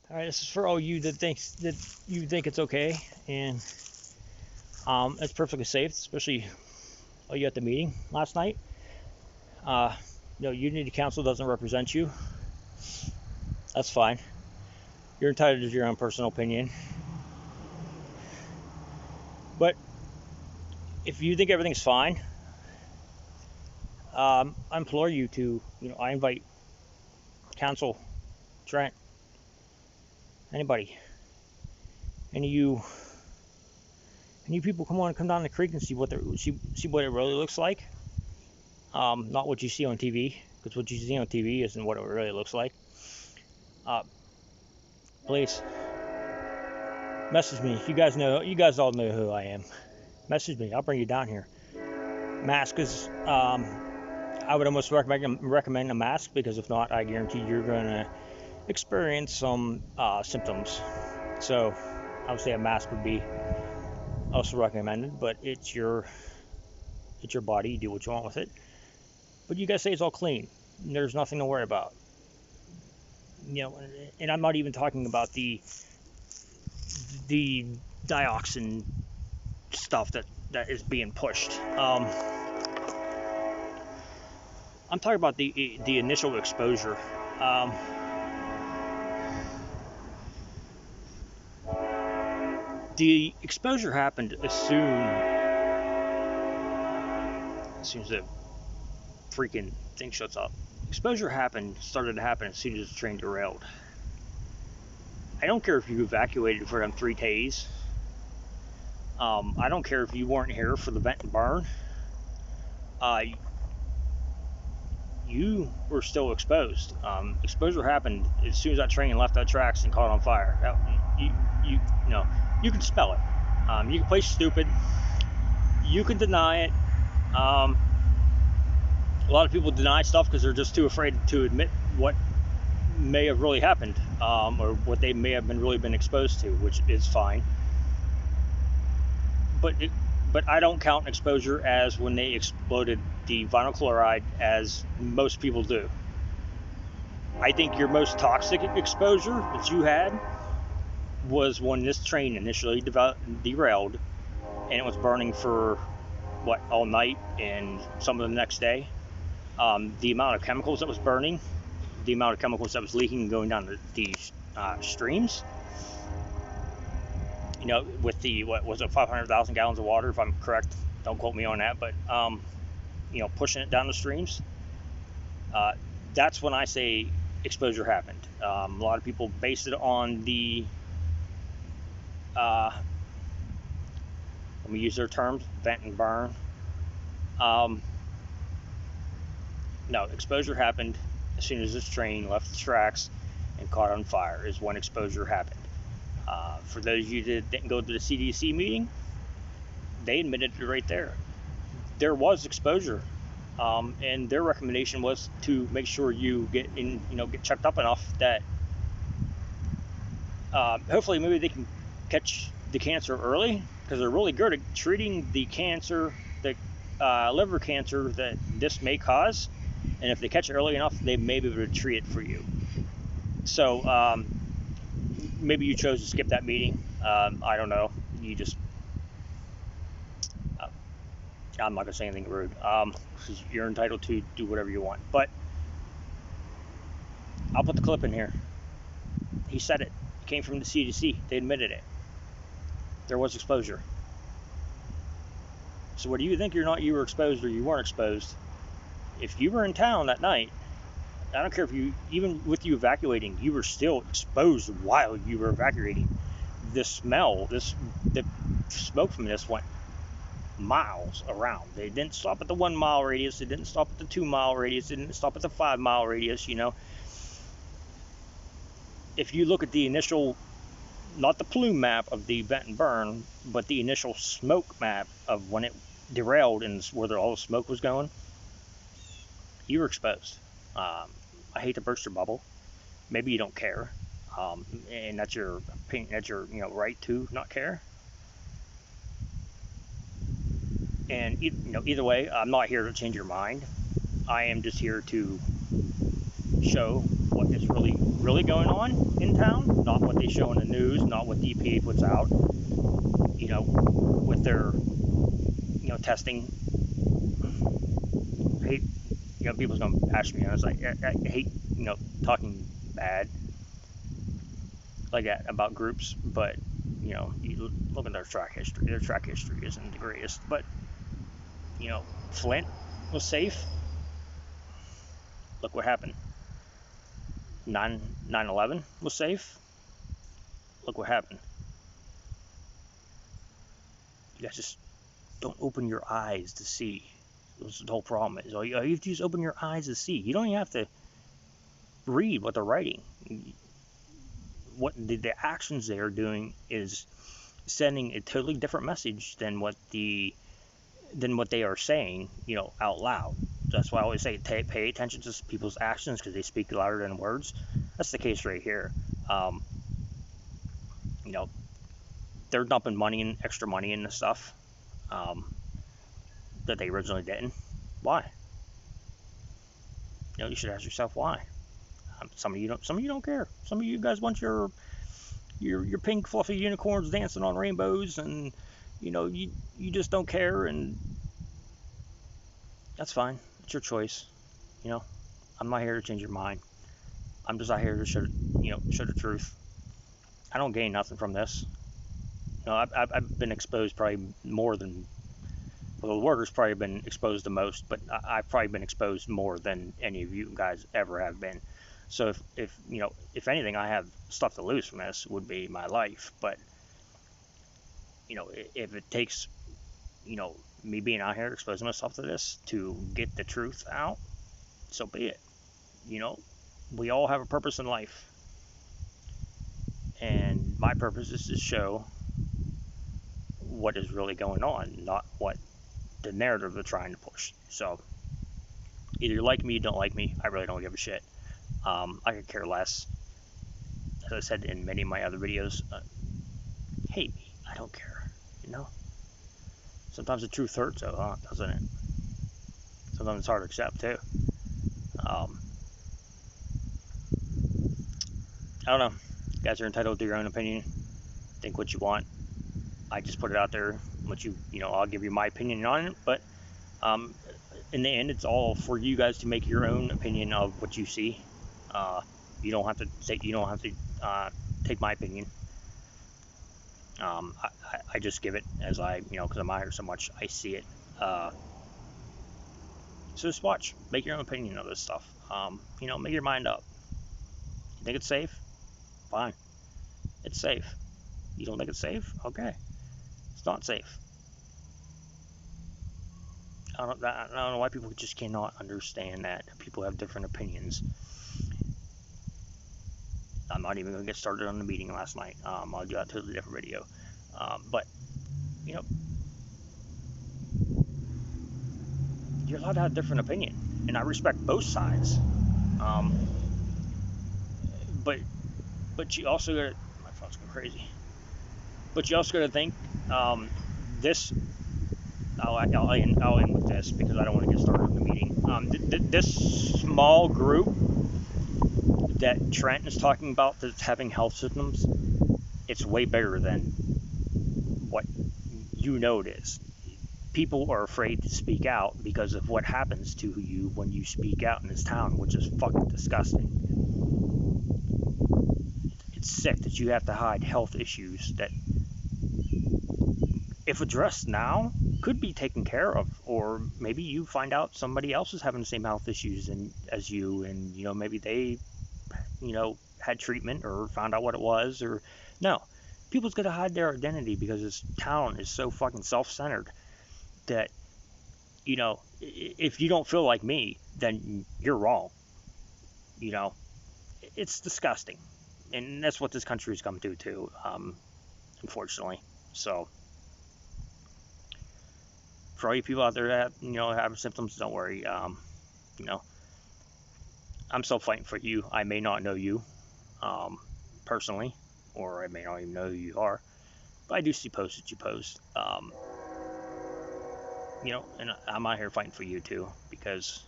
All right, this is for all you that you think it's okay, and it's perfectly safe, especially all you at the meeting last night. Uh, Unity Council doesn't represent you. That's fine. You're entitled to your own personal opinion. But if you think everything's fine, I implore you to, I invite Council, Trent, anybody, any of you, people, come down the creek and see what it really looks like. Not what you see on TV, because what you see on TV isn't what it really looks like. Uh, please message me. You guys all know who I am. Message me. I'll bring you down here. Mask is, I would almost recommend a mask, because if not, I guarantee you're gonna experience some symptoms. So I would say a mask would be also recommended, but it's your body. You do what you want with it. But you guys say it's all clean. There's nothing to worry about. And I'm not even talking about the dioxin stuff that is being pushed. I'm talking about the initial exposure. The exposure happened as soon as the freaking thing shuts up. Exposure started to happen as soon as the train derailed. I don't care if you evacuated for them 3 days. I don't care if you weren't here for the vent and burn. You were still exposed. Exposure happened as soon as that train left that tracks and caught on fire. You can smell it. You can play stupid. You can deny it. A lot of people deny stuff because they're just too afraid to admit what may have really happened, or what they may have been exposed to, which is fine. But I don't count exposure as when they exploded the vinyl chloride, as most people do. I think your most toxic exposure that you had was when this train initially derailed, and it was burning for all night and some of the next day. The amount of chemicals that was burning, the amount of chemicals that was leaking and going down the streams. With the, what was it, 500,000 gallons of water, if I'm correct. Don't quote me on that, but pushing it down the streams. That's when I say exposure happened. A lot of people base it on the, let me use their terms, vent and burn. No, exposure happened as soon as this train left the tracks and caught on fire, is when exposure happened. For those of you that didn't go to the CDC meeting, they admitted it right there. There was exposure, and their recommendation was to make sure you get checked up enough that hopefully maybe they can catch the cancer early, because they're really good at treating the cancer, the liver cancer that this may cause. And if they catch it early enough, they may be able to treat it for you. So maybe you chose to skip that meeting. I don't know. I'm not going to say anything rude. You're entitled to do whatever you want. But I'll put the clip in here. He said it. It came from the CDC. They admitted it. There was exposure. So whether you think you were exposed or you weren't exposed, if you were in town that night, I don't care if even with you evacuating, you were still exposed while you were evacuating. The smoke from this went miles around. They didn't stop at the 1 mile radius. They didn't stop at the 2 mile radius. They didn't stop at the 5 mile radius. If you look at the initial, not the plume map of the vent and burn, but the initial smoke map of when it derailed and where all the smoke was going, you were exposed. I hate to burst your bubble. Maybe you don't care, and that's your opinion. That's your right to not care. And either way, I'm not here to change your mind. I am just here to show what is really going on in town, not what they show in the news, not what the EPA puts out, with their, testing. I hate, people's gonna bash me. I was like, I hate, talking bad like that about groups, but, you look at their track history. Their track history isn't the greatest, but, Flint was safe. Look what happened. 9/11 was safe. Look what happened. You guys just don't open your eyes to see. That's the whole problem is. All you have to do is open your eyes to see. You don't even have to read what they're writing. What the actions they are doing is sending a totally different message than what they are saying, out loud. That's why I always say pay attention to people's actions because they speak louder than words. That's the case right here. They're dumping extra money in this stuff that they originally didn't. Why? You should ask yourself why. Some of you don't care. Some of you guys want your pink fluffy unicorns dancing on rainbows, and you just don't care, and that's fine. It's your choice. I'm not here to change your mind. I'm just out here to show the truth. I don't gain nothing from this. I've been exposed probably more than, well, the workers probably been exposed the most, but I've probably been exposed more than any of you guys ever have been. So if anything, I have stuff to lose from this, would be my life. But if it takes me being out here exposing myself to this to get the truth out, so be it. We all have a purpose in life, and my purpose is to show what is really going on, not what the narrative they're trying to push. So either you like me, you don't like me. I really don't give a shit. I could care less. As I said in many of my other videos, hate me. I don't care. Sometimes the truth hurts, though, doesn't it? Sometimes it's hard to accept too. I don't know. You guys are entitled to your own opinion. Think what you want. I just put it out there. I'll give you my opinion on it. But in the end, it's all for you guys to make your own opinion of what you see. You don't have to take my opinion. I just give it as because I'm out here so much, I see it. So just watch, make your own opinion of this stuff. Make your mind up. You think it's safe? Fine, it's safe. You don't think it's safe? Okay, it's not safe. I don't know why people just cannot understand that people have different opinions. I'm not even going to get started on the meeting last night. I'll do a totally different video. But you're allowed to have a different opinion, and I respect both sides. But you also got to, my phone's going crazy. But you also got to think this. I'll end with this because I don't want to get started on the meeting. This small group that Trent is talking about that's having health symptoms, it's way bigger than what it is. People are afraid to speak out because of what happens to you when you speak out in this town, which is fucking disgusting. It's sick that you have to hide health issues that, if addressed now, could be taken care of. Or maybe you find out somebody else is having the same health issues as you, and maybe they had treatment or found out what it was. Or no, people's got to hide their identity because this town is so fucking self-centered that if you don't feel like me, then you're wrong. It's disgusting, and that's what this country's come to too, unfortunately. So for all you people out there that have symptoms, don't worry. I'm still fighting for you. I may not know you personally, or I may not even know who you are, but I do see posts that you post. And I'm out here fighting for you too, because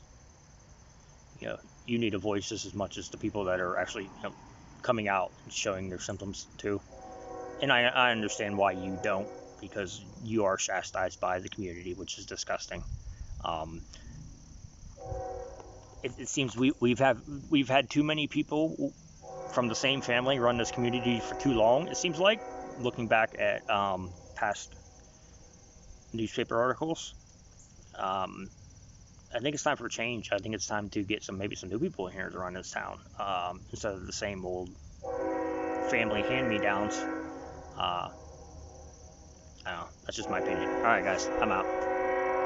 you need a voice just as much as the people that are actually, coming out and showing their symptoms too. And I understand why you don't, because you are chastised by the community, which is disgusting. Um, it seems we've had too many people from the same family run this community for too long. It seems like, looking back at past newspaper articles. I think it's time for a change. I think it's time to get maybe some new people in here to run this town, instead of the same old family hand-me-downs. I don't know. That's just my opinion. All right, guys, I'm out.